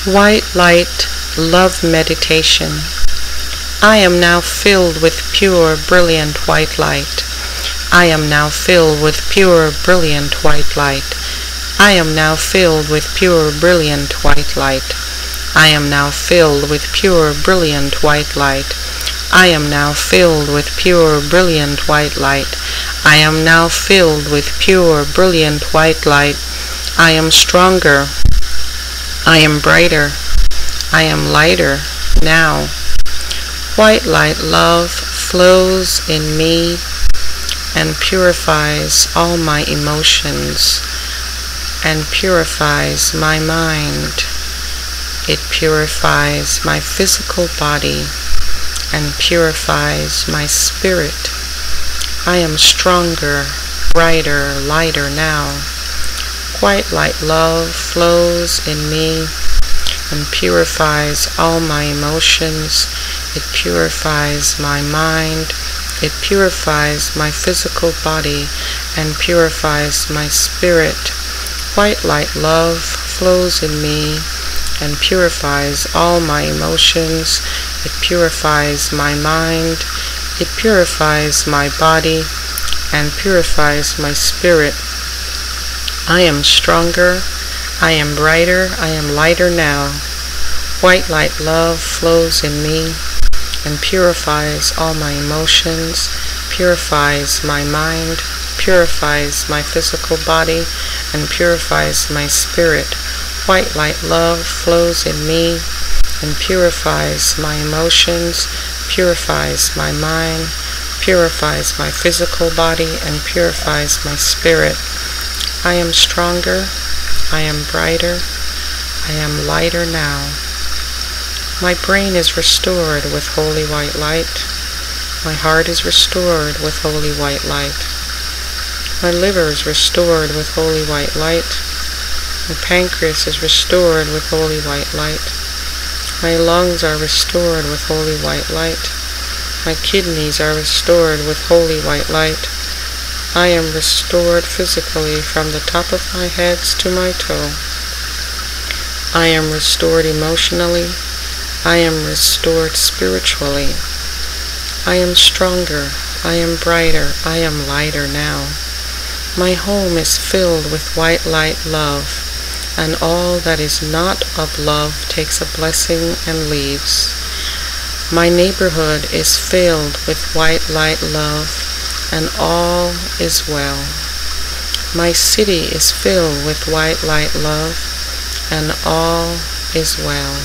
White light, love meditation. I am now filled with pure, brilliant white light. I am now filled with pure, brilliant white light. I am now filled with pure, brilliant white light. I am now filled with pure, brilliant white light. I am now filled with pure, brilliant white light. I am now filled with pure, brilliant white light. I am stronger. I am brighter. I am lighter now. White light love flows in me and purifies all my emotions and purifies my mind. It purifies my physical body and purifies my spirit. I am stronger, brighter, lighter now. White light love flows in me and purifies all my emotions. It purifies my mind. It purifies my physical body and purifies my spirit. White light love flows in me and purifies all my emotions. It purifies my mind. It purifies my body and purifies my spirit. I am stronger. I am brighter. I am lighter now. White light love flows in me and purifies all my emotions, purifies my mind, purifies my physical body, and purifies my spirit. White light love flows in me and purifies my emotions, purifies my mind, purifies my physical body, and purifies my spirit. I am stronger. I am brighter. I am lighter now. My brain is restored with holy white light. My heart is restored with holy white light. My liver is restored with holy white light. My pancreas is restored with holy white light. My lungs are restored with holy white light. My kidneys are restored with holy white light. I am restored physically from the top of my head to my toe. I am restored emotionally. I am restored spiritually. I am stronger. I am brighter. I am lighter now. My home is filled with white light love, and all that is not of love takes a blessing and leaves. My neighborhood is filled with white light love, and all is well. My city is filled with white light love, and all is well.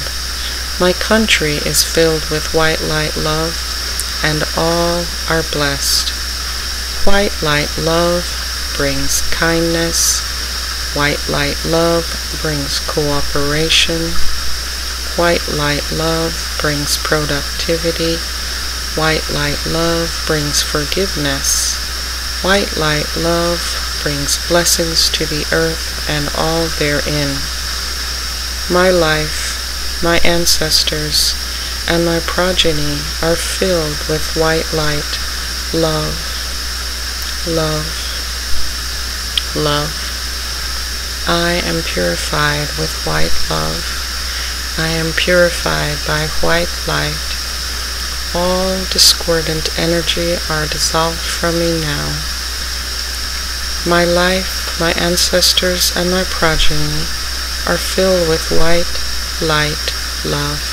My country is filled with white light love, and all are blessed. White light love brings kindness. White light love brings cooperation. White light love brings productivity. White light love brings forgiveness. White light love brings blessings to the earth and all therein. My life, my ancestors, and my progeny are filled with white light, love, love, love. I am purified with white love. I am purified by white light. All discordant energy are dissolved from me now. My life, my ancestors, and my progeny are filled with white light, love,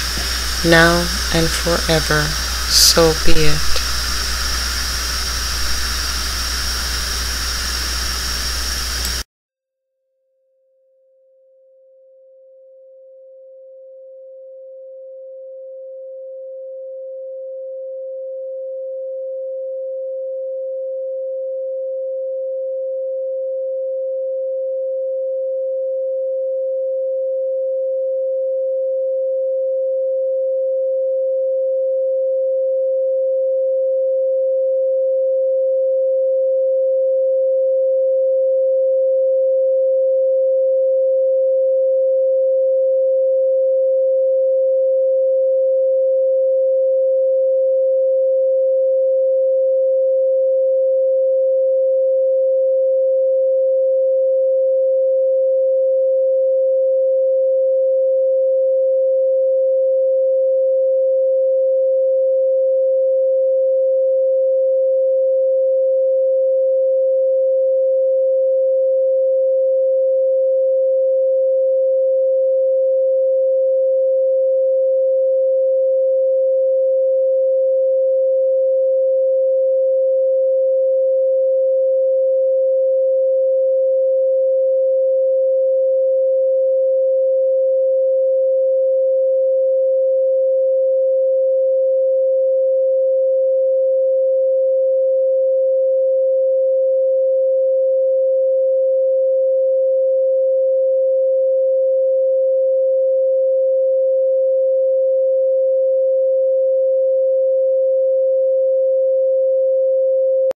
now and forever. So be it.